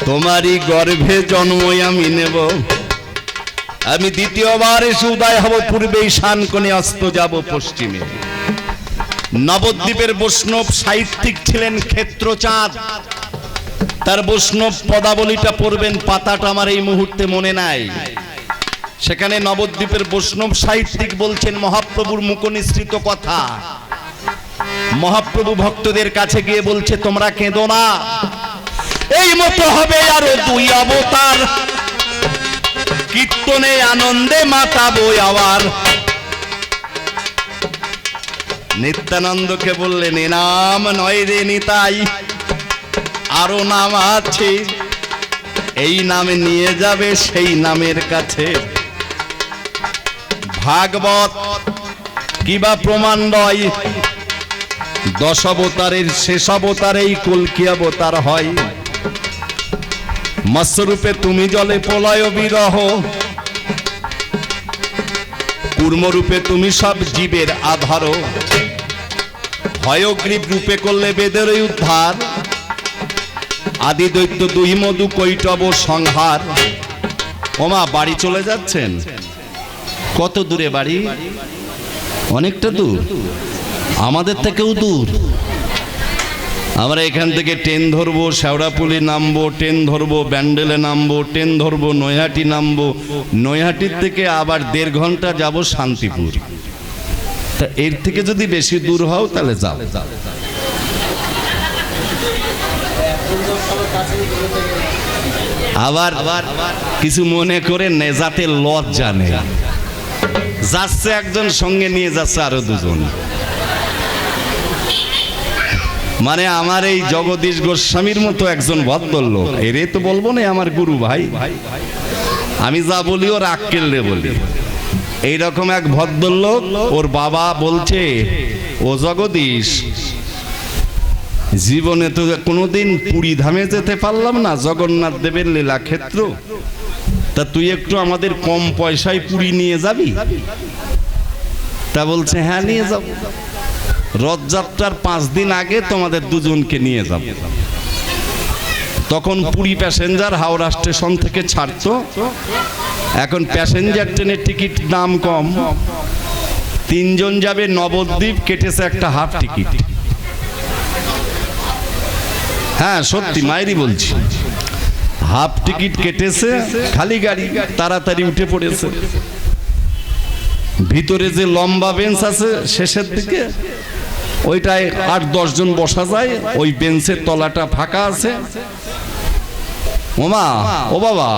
তোমারই গর্ভে জন্ম আমি নেব, আমি দ্বিতীয়বার এসে উদয় হব পূর্বে, ঈশান কোণে অস্ত যাব পশ্চিমে। নবদ্বীপের বৈষ্ণব সাহিত্যিক ছিলেন ক্ষেত্রচাঁদ, তার বৈষ্ণব পদাবলীটা পড়বেন, পাতাটা আমার এই মুহূর্তে মনে নাই। সেখানে নবদ্বীপের বৈষ্ণব সাহিত্যিক বলছেন মহাপ্রভুর মুখনিসৃত কথা। মহাপ্রভু ভক্তদের কাছে গিয়ে বলছে, তোমরা কেঁদো না, এই মতো হবে আরো 2 অবতার, কীর্তনে আনন্দে মাতাবো আবার। নিত্যানন্দকে বললেন, এ নাম নয় রে নিতাই, আরো নাম আছে, এই নামে নিয়ে যাবে সেই নামের কাছে। ভাগবত কিবা প্রমাণ নয়, 10 অবতারের শেষ অবতার এই কল্কি অবতার হয়। মৎস্যরূপে তুমি জলে প্রলয় বিরহ, কূর্মরূপে তুমি সব জীবের আধার, হয়গ্রীব রূপে করলে বেদের উদ্ধার, আদি দৈত্য 2 মধু কৈটব সংহার। ওমা, বাড়ি চলে যাচ্ছেন? কত দূরে বাড়ি? অনেকটা দূর, আমাদের থেকেও দূর। আমরা এখান থেকে ট্রেন ধরবো, শেওড়াপুলি নামবো, ট্রেন ধরবো ব্যান্ডেলে নামবো, ট্রেন ধরবো নৈহাটি নামবো, নৈহাটির থেকে আবার 1.5 ঘন্টা যাব শান্তিপুর। তা এর থেকে যদি বেশি দূর হও তাহলে যাও। আবার কিছু মনে করে নেজাতে লজ্জা নেই, যাচ্ছে একজন, সঙ্গে নিয়ে যাচ্ছে আরো 2 জন। মানে আমার এই জগদীশ গোস্বামীর মতো একজন ভদ্রলোক, এরে তো বলবো না আমার গুরু ভাই, আমি যা বলি ওর আক্কেলে বলি। এইরকম এক ভদ্রলোক, ওর বাবা বলছে, ও জগদীশ, জীবনে তো কোনোদিন পুরী ধামে যেতে পারলাম না, জগন্নাথ দেবের লীলা ক্ষেত্র, তা তুই একটু আমাদের কম পয়সায় পুরী নিয়ে যাবি? তা বলছে, হ্যাঁ নিয়ে যাব, রথযাত্রার 5 দিন আগে তোমাদের 2 জনকে নিয়ে যাব। তখন পুরী প্যাসেঞ্জার হাওড়া স্টেশন থেকে ছাড়তো, এখন প্যাসেঞ্জার ট্রেনের টিকিট দাম কম, 3 জন যাবে নবদ্বীপ, কেটেছে একটা হাফ টিকিট। হ্যাঁ সত্যি, মায়েরই বলছি, হাফ টিকিট কেটেছে, খালি গাড়ি, তাড়াতাড়ি উঠে পড়েছে। ভিতরে যে লম্বা বেঞ্চ আছে শেষের দিকে, ওইটায় 8-10 জন বসা যায়, ওই বেঞ্চের তলাটা ফাঁকা আছে। ওমা, ও বাবা,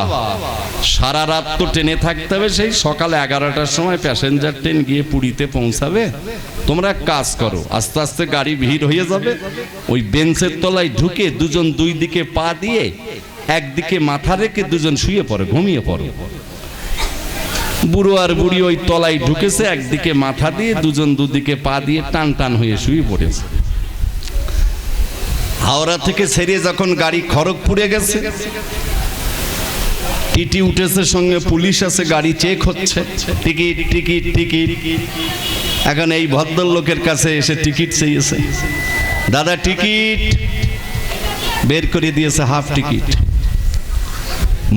সারা রাত তো ট্রেনে থাকতে হবে, সেই সকাল 11টার সময় প্যাসেঞ্জার ট্রেন গিয়ে পুরীতে পৌঁছাবে। তোমরা এক কাজ করো, আস্তে আস্তে গাড়ি ভিড় হয়ে যাবে, ওই বেঞ্চের তলায় ঢুকে 2 জন 2 দিকে পা দিয়ে একদিকে মাথা রেখে 2 জন শুয়ে পড়ো, ঘুমিয়ে পড়ো। বুড়ো আর বুড়ি ওই তলায় ঢুকেছে, একদিকে মাথা দিয়ে, 2 জন 2 দিকে পা দিয়ে টান টান হয়ে শুয়ে পড়েছে। হাওড়া থেকে ছেড়ে যখন গাড়ি খড়গপুরে গেছে, টিটি উঠেছে, সঙ্গে পুলিশ আছে, গাড়ি চেক হচ্ছে, টিকিট টিকিট টিকিট। এখন এই ভদ্রলোকের কাছে এসে টিকিট চেয়েছে, দাদা টিকিট, বের করে দিয়েছে হাফ টিকিট।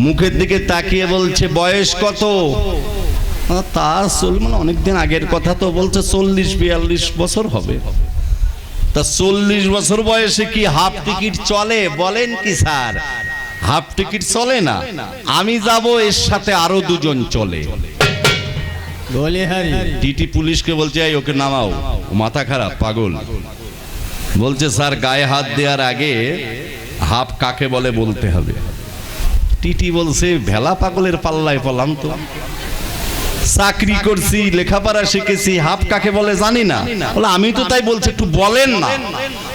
মুখের দিকে তাকিয়ে বলছে, বয়স কত? তা মানে অনেকদিন আগের কথা তো, বলছে 40-42 বছর হবে। তা 40 বছর বয়সে কি হাফ টিকিট চলে? বলেন কি স্যার, হাফ টিকিট চলে না, আমি যাব, এর সাথে আরো 2 জন চলে। টিটি পুলিশকে বলছে, এই ওকে নামাও, মাথা খারাপ, পাগল। বলছে, স্যার গায়ে হাত দেওয়ার আগে হাফ কাকে বলে বলতে হবে। টিটি বলছে, ভেলা পাগলের পাল্লায় পড়লাম তো, চাকরি করছি, লেখাপড়া শিখেছি, হাফ কাকে বলে জানি না। বলে, আমি তো তাই বলছি, একটু বলেন না।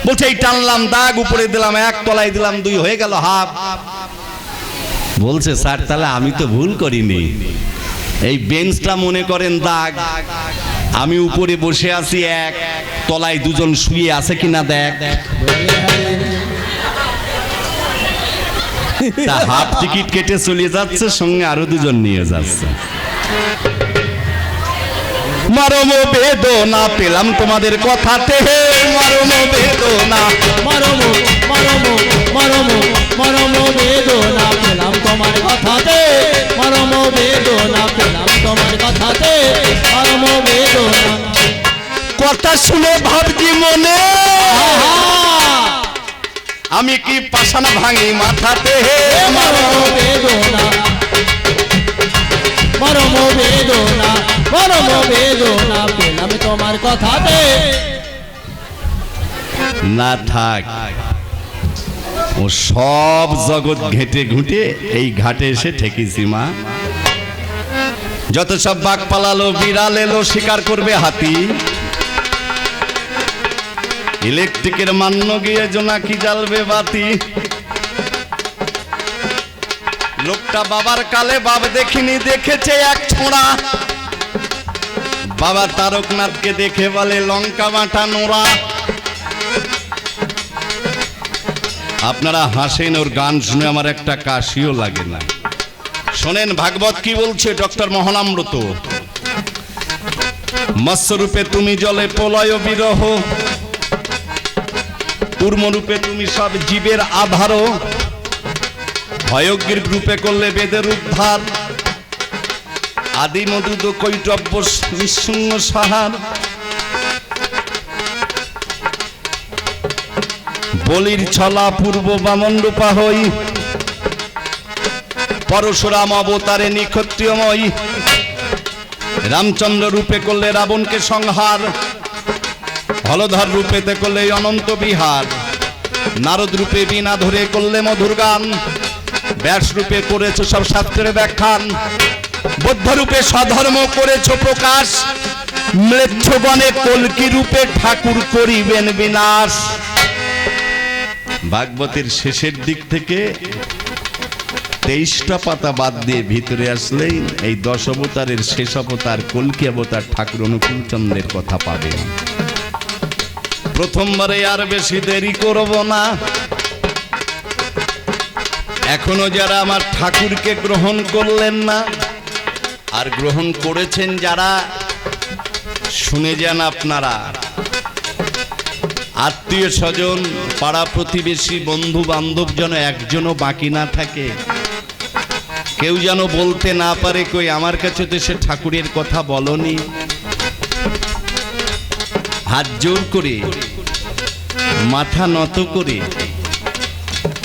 বলছে, এই টানলাম, দাগ উপরে দিলাম, 1 তলায় দিলাম, 2 হয়ে গেল হাফ। বলছে, স্যার তাহলে আমি তো ভুল করিনি, এই বেঞ্চটা মনে করেন দাগ, আমি উপরে বসে আছি, 1 তলায় 2 জন শুয়ে আছে কিনা দেখ। তা হাফ টিকিট কেটে চলে যাচ্ছে, সঙ্গে আরো 2 জন নিয়ে যাচ্ছে। মরম বেদনা পেলাম তোমাদের কথাতে, মরম বেদনা, মরম মরম মরম মরম বেদনা। মনে আমি কি পাষাণ ভাঙি মাথাতে মরম বেদনা মরম বেদনা মরম বেদনা পেলাম তোমার কথাতে। না থাক, ও সব জগৎ ঘেটে ঘুটে এই ঘাটে এসে ঠেকেছি মা। যত সব বাঘ পালালো, বিড়াল এলো, শিকার করবে হাতি। ইলেকট্রিকের মান্য গিয়ে জোনাকি জ্বালবে বাতি। লোকটা বাবার কালে বাপ দেখিনি, দেখেছে এক ছোঁড়া। বাবা তারকনাথকে দেখে বলে লঙ্কা বাটা নোরা। আপনারা হাসেন, ওর গান শুনে আমার একটা কাশিও লাগে না। শোনেন ভাগবত কি বলছে ডক্টর মহানামৃত। মৎস্যরূপে তুমি জলে প্রলয় বিরহ, কূর্মরূপে তুমি সব জীবের আধার, হয়গ্রীব রূপে করলে বেদের উদ্ধার, আদি মধুদ কৈটব্য নিঃসঙ্গ সাহার। বলির ছলা পূর্ব বামন রূপা হই, পরশুরাম অবতারে নিক্ষত্রিয়ময়, রামচন্দ্র রূপে করলে রাবণকে সংহার, হলধর রূপেতে করলে অনন্ত বিহার, নারদ রূপে বীণা ধরে করলে মধুর গান, ব্যাস রূপে করেছ সব শাস্ত্রের ব্যাখ্যান, বৌদ্ধ রূপে স্বধর্ম করেছ প্রকাশ, ম্লেচ্ছগণে কল্কি রূপে ঠাকুর করিবেন বিনাশ। ভাগবতের শেষের দিক থেকে 23টা পাতা বাদ দিয়ে ভিতরে আসলেই এই 10 অবতারের শেষ অবতার কল্কি অবতার ঠাকুর অনুকূলচন্দ্রের কথা পাবেন। প্রথমবারে আর বেশি দেরি করব না। এখনো যারা আমার ঠাকুরকে গ্রহণ করলেন না, আর গ্রহণ করেছেন যারা, শুনে যান আপনারা। আত্মীয় স্বজন, পাড়া প্রতিবেশী, বন্ধু বান্ধব যেন একজনও বাকি না থাকে। কেউ যেন বলতে না পারে কই আমার কাছে তো সে ঠাকুরের কথা বলনি। হাত জোর করে, মাথা নত করে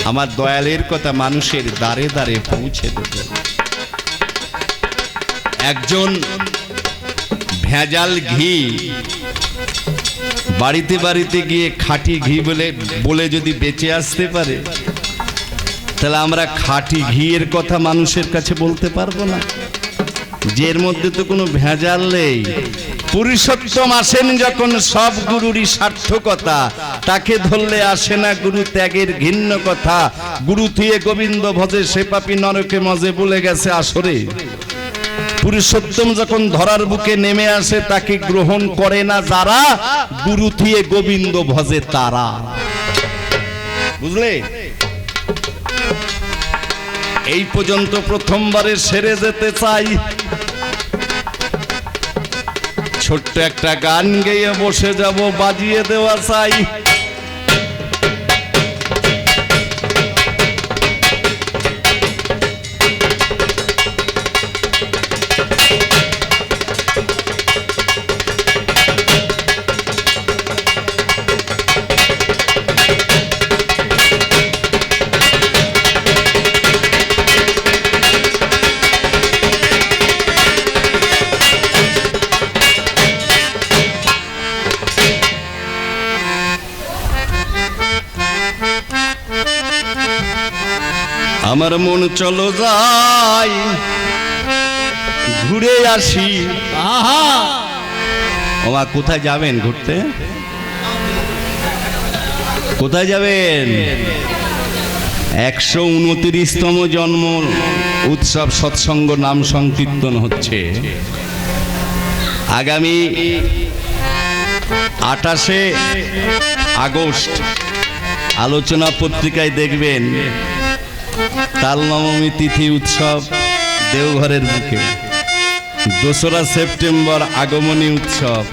আমার দয়ালের কথা মানুষের দ্বারে দ্বারে পৌঁছে দেব। একজন ভেজাল ঘি বাড়িতে বাড়িতে গিয়ে খাঁটি ঘি বলে যদি বেঁচে আসতে পারে, তাহলে আমরা খাঁটি ঘিয়ের কথা মানুষের কাছে বলতে পারবো না? যে এর মধ্যে তো কোনো ভেজাল নেই। পুরুষোত্তম আসেন যখন সব গুরুরই সার্থকতা, তাকে ধরলে আসে না গুরু ত্যাগের ঘিন্ন কথা। গুরু থুয়ে গোবিন্দ ভজে, সে পাপী নরকে মজে বলে গেছে আসরে। পুরুষোত্তম যখন ধরার বুকে নেমে আসে, তাকে গ্রহণ করে না যারা, গুরু থুয়ে গোবিন্দ ভজে তারা। বুঝলে? এই পর্যন্ত প্রথমবারে সেরে যেতে চাই। ছোট্ট একটা গান গেয়ে বসে যাব, বাজিয়ে দেওয়া চাই। আমার মন চলো যাই, ঘুরে আসি। ওমা কোথায় যাবেন ঘুরতে? কোথায় যাবেন? 129তম জন্ম উৎসব সৎসঙ্গ নাম সংকীর্তন হচ্ছে আগামী 28শে আগস্ট। আলোচনা পত্রিকায় দেখবেন তাল নবমী তিথি উৎসব দেওঘরের বুকে। 2রা সেপ্টেম্বর আগমনী উৎসব।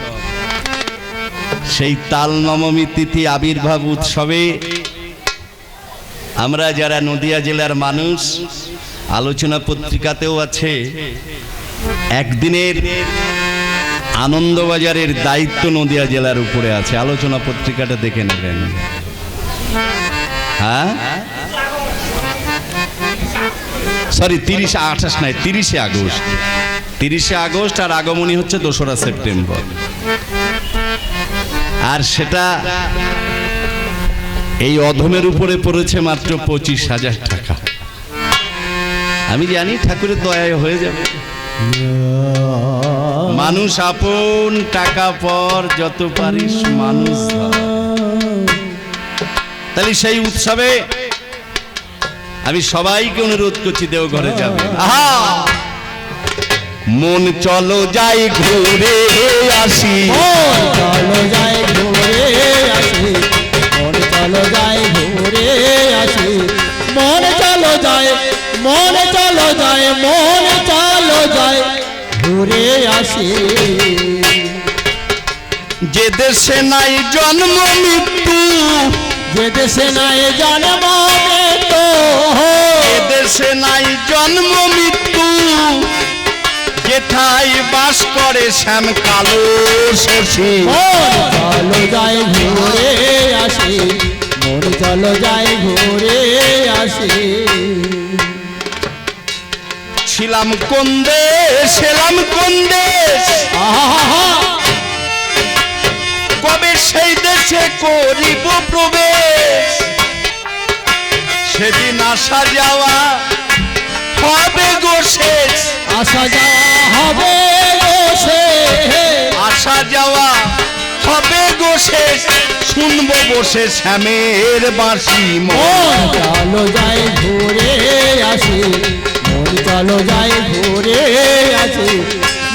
সেই তাল নবমী তিথি আবির্ভাব উৎসবে আমরা যারা নদিয়া জেলার মানুষ, আলোচনা পত্রিকাতেও আছে, একদিনের আনন্দবাজারের দায়িত্ব নদিয়া জেলার উপরে আছে। আলোচনা পত্রিকাটা দেখে নেবেন। হ্যাঁ, সরি 28 নয়, 30 আগস্ট। 30 আগস্ট আর আগমনী হচ্ছে 2রা সেপ্টেম্বর। আর সেটা এই অধমের উপরে পড়েছে মাত্র 25,000 টাকা। আমি জানি ঠাকুরের দয়ায় হয়ে যাবে। মানুষ আপন, টাকা পর, যত পারিস মানুষ ধর। তাহলে সেই উৎসবে আমি সবাইকে অনুরোধ করছি দেওঘরে যাবে। আহা, মন চলো যাই ঘুরে আসি, মন চলো যাই ঘুরে আসি, মন চলো যাই ঘুরে আসি, মন চলো যায়, মন চলো যায়, মন চলো যায় ঘুরে আসি। যে দেশে নাই জন্ম মৃত্যু, যে দেশে নাই জন্ম মৃত্যু, যে দেশে নাই জন্ম মৃত্যু, যেথায় বাস করে শ্যাম কালো শশী। মন চলো যাই ঘুরে আসি, মন চলো যাই ঘুরে আসি। ছিলাম কোন দেশ, এলাম কোন দেশ, আহা, কবে সেই দেশে করিব প্রবেশ। সেদিন আসা যাওয়া হবে গো শেষ, আসা যাওয়া হবে গো শেষ, আসা যাওয়া হবে গো শেষ। শুনবো বসে শ্যামের বাঁশি। মন চলো যাই ঘুরে আসি, মন চলো যাই ঘুরে আসি,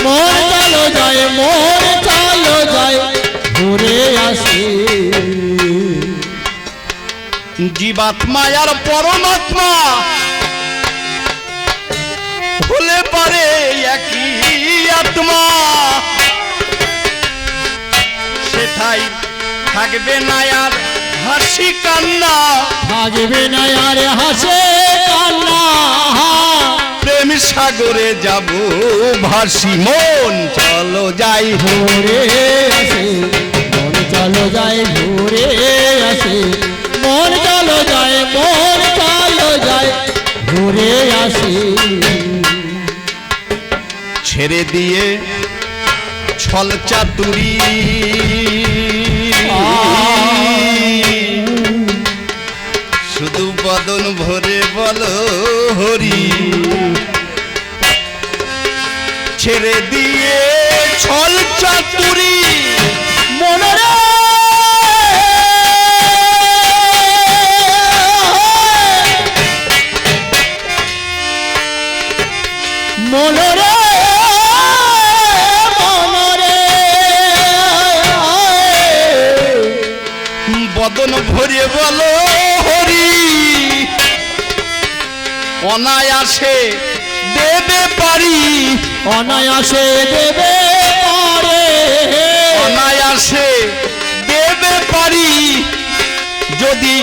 মন চলো যাই, মন চলো যাই ঘুরে আসি। জীবাত্মা আর পরমাত্মা হলে পারে একই আত্মা, সেটাই থাকবে না আর হাসি কান্না, থাকবে না আর হাসে কান্না। প্রেম সাগরে যাব ভাসি। মন চলো যাই ঘুরে আসি, মন চলো যাই ঘুরে আসি, মন চলো যাই, মন চলো যাই ঘুরে আসি। ছেড়ে দিয়ে ছল চাতুরি, শুধু বদন ভরে বলো হরি। ছেড়ে দিয়ে ছল চাতুরি, মনরে মনরে মনরে বদন ভরে বলো হরি। অনায়াসে দেবে পারি, অনায়াসে দেবে পারে, অনায়াসে দেবে পারি, যদি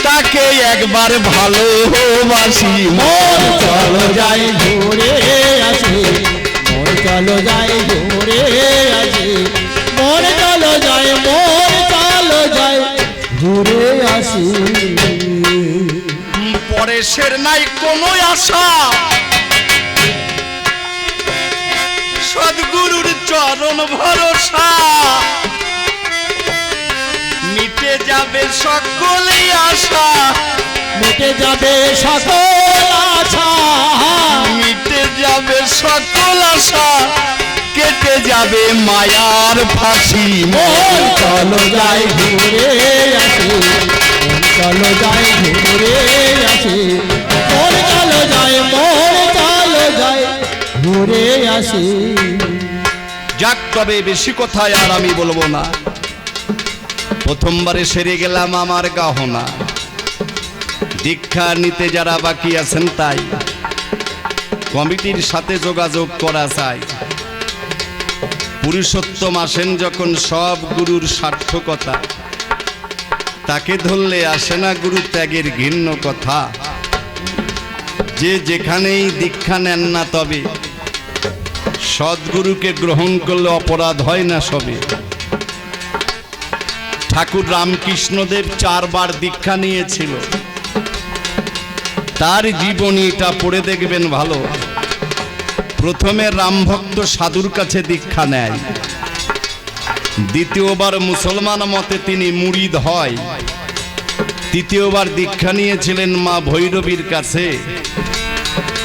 তাকে একবার ভালোবাসি। মন চলো যাই ঘুরে আসি, মন চলো যাই ঘুরে আসি, মন চলো যাই, মন চলো যাই ঘুরে আসি। পরেশের নাই কোনো আশা, সদ্গুরুর চরণ ভরসা। মিটে যাবে সকলেই আশা, মিটে যাবে সকল আশা, মিটে যাবে সকল আশা, কেটে যাবে মায়ার ফাঁসি। মন চলো যাই ঘুরে আসি, মন চলো যাই ঘুরে আসি, মন চলো যাই, মন চলো যাই ঘুরে আসি। যাক, তবে বেশি কথায় আর আমি বলবো না। প্রথমবারে সেরে গেলাম আমার গহনা। দীক্ষা নিতে যারা বাকি আছেন তাই কমিটির সাথে যোগাযোগ করা চাই। পুরুষোত্তম আসেন যখন সব গুরুর সার্থকতা, তাকে ধরলে আসে না গুরু ত্যাগের ঘৃণ্য কথা। যে যেখানেই দীক্ষা নেন না তবে সদ্গুরুকে গ্রহণ করলে অপরাধ হয় না সবে। ঠাকুর রামকৃষ্ণদেব 4 বার দীক্ষা নিয়েছিল। তার জীবনীটা পড়ে দেখবেন ভালো। প্রথমে রামভক্ত সাধুর কাছে দীক্ষা নেয়, দ্বিতীয়বার মুসলমান মতে তিনি মুরিদ হয়, তৃতীয়বার দীক্ষা নিয়েছিলেন মা ভৈরবীর কাছে,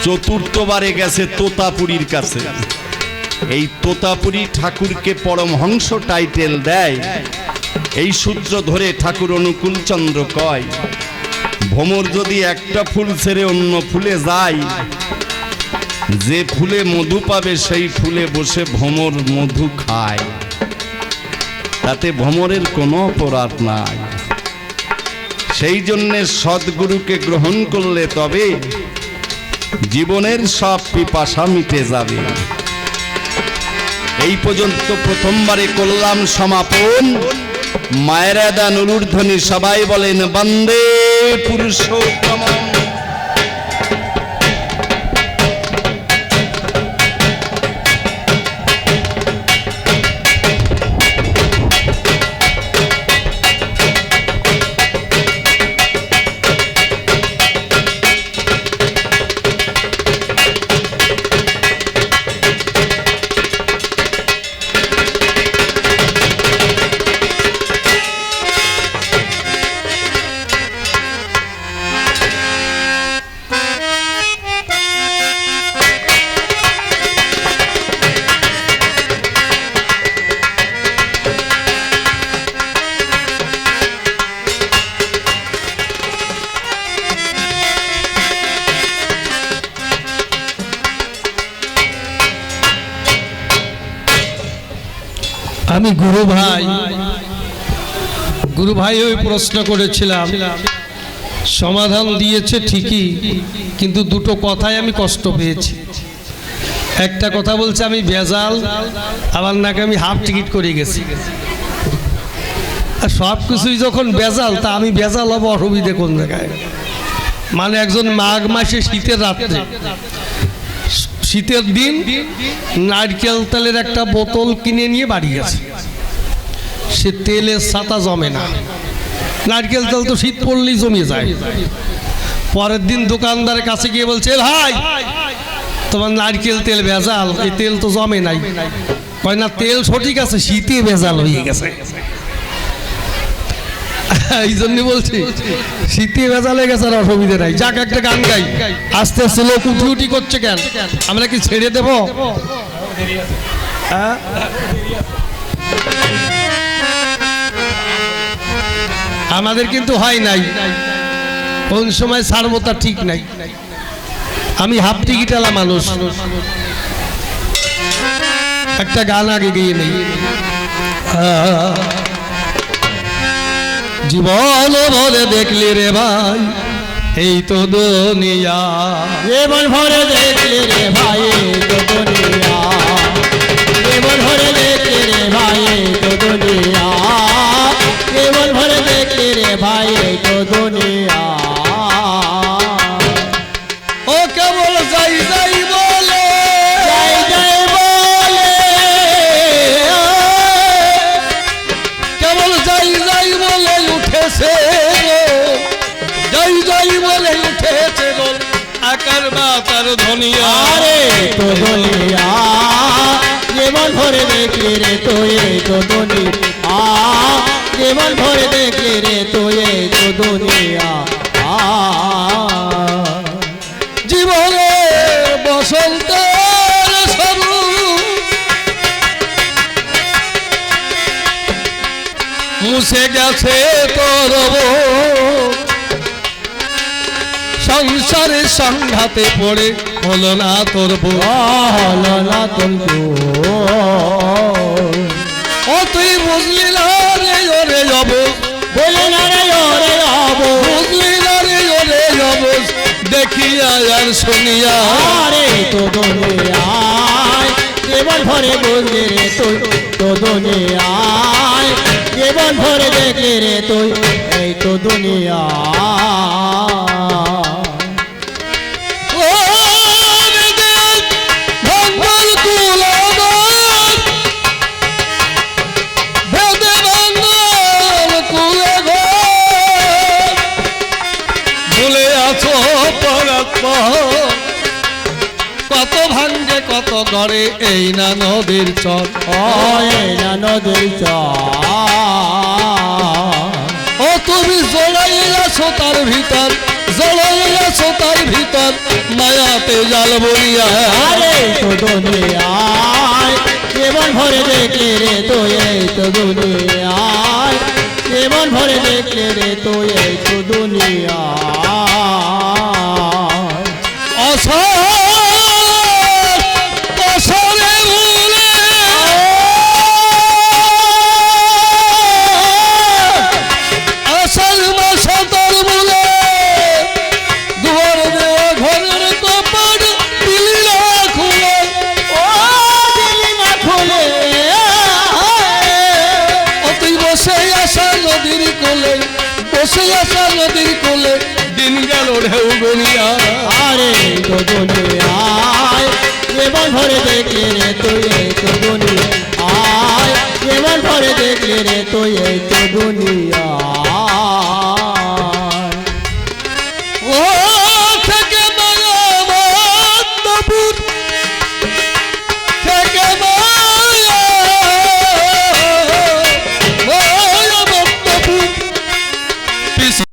চতুর্থবারে গেছে তোতাপুরীর কাছে। এই তোতাপুরী ঠাকুরকে পরমহংস টাইটেল দেয়। এই সূত্র ধরে ঠাকুর অনুকূলচন্দ্র কয়, ভ্রমর যদি একটা ফুল ছেড়ে অন্য ফুলে যায়, যে ফুলে মধু পাবে সেই ফুলে বসে ভ্রমর মধু খায়, তাতে ভ্রমরের কোনো অপরাধ নাই। সেই জন্যে সদ্গুরুকে গ্রহণ করলে তবে জীবনের সব পিপাসা মিটে যাবে। এই পর্যন্ত প্রথমবারে করলাম সমাপন। মায়েরা দান নুরুধ্বনি, সবাই বলেন বন্দে পুরুষোত্তম। আমি গুরু ভাই ওই প্রশ্ন করেছিলাম, সমাধান দিয়েছে ঠিকই, কিন্তু দুটো কথায় আমি কষ্ট পেয়েছি। একটা কথা বলছে আমি ভেজাল, আবার নাকি আমি হাফ টিকিট করে গেছি। আর সব কিছুই যখন ভেজাল, তা আমি ভেজাল হবো অসুবিধে কোন জায়গায়? মানে একজন মাঘ মাসে শীতের রাত্রে, শীতের দিন নারকেল তেলের একটা বোতল কিনে নিয়ে বাড়ি গেছে। সে তেলের ছাতা জমে না, নারকেল তেল তো শীত পড়লেই জমে যায়। পরের দিন দোকানদারের কাছে গিয়ে বলছে, ভাই তোমার নারকেল তেল ভেজাল, এই তেল তো জমে নাই। কয় না, তেল সঠিক আছে, শীতে ভেজাল হয়ে গেছে। এই জন্য বলছি শীতে ভেজাল হয়ে গেছে, আর অসুবিধা নাই। যাক, একটা গান গাই। আস্তে আস্তে লোক উঠি উঠি করছে কেন? আমরা কি ছেড়ে দেব? আমাদের কিন্তু হয় নাই, কোন সময় ছাড়বো তা ঠিক নাই। আমি হাফ টিকিট আলা মানুষ। একটা গান আগে গিয়ে নেই। জীবন ভরে দেখলি রে ভাই এই তো দুনিয়া, জীবন ভরে দেখলি রে ভাই এই তো দুনিয়া, জীবন ভরে দেখলি রে ভাই এই তো দুনিয়া, জীবন ভরে দেখলি রে ভাই এই তো দুনিয়া। ও কেবল যাই যাই বলে, যাই যাই বলে, কেবল যাই যাই বলে উঠেছে, যাই যাই বলে উঠেছে বল আকার বাতার ধনিয়া। আরে তো দুনিয়া, জীবন ভরে দেখলি রে তুই এই তো দুনিয়া, জীবন ভরে দেখলি রে তুই এই তো দুনিয়া। জীবনে বসন্তের সরু মুছে গেছে তোর সংসারের সংঘাতে পড়ে হলো না তোর হলো না তোর ও তুই বুঝলি না রে ওরে যাব, বলে না রে ওরে হব, বুঝলি না রে ওরে যাব, দেখিয়া আর শুনিয়া। আরে তো দুনিয়ায় জীবন ভরে বুঝলি রে তুই তো দুনিয়ায়, জীবন ভরে দেখলি রে তুই এই তো দুনিয়া। ভঙ্গল কুলা ভুলে আছো পরাত্মা, কত ভাঙ্গে কত গড়ে এই না নদীর চর। এই না নদীর চর। ও তুমি জড়াই আছো তার ভিতর, জড়াই আছো তার ভিতর, মায়াতে জাল বলিয়া। আরে তো দুনিয়ায় জীবন ভরে দেখলে রে তুই, এই তো দুনিয়ায় জীবন ভরে দেখলে রে তুই, এই তো দুনিয়ায়। অসরে ভুলে আসল মাসাতর বলে দুয়ার দেওয়া ঘরের কপাট দিলি না খুলে। ও দিলি না খুলে। ও তুই বসে আসা নদীর কোলে, বসে আসা নদীর কোলে, দিন গেল ঢেউ গনিয়া। আরে তো দুনিয়ায় জীবন ভরে দেখলে রে তুই, এই তো দুনিয়ায়।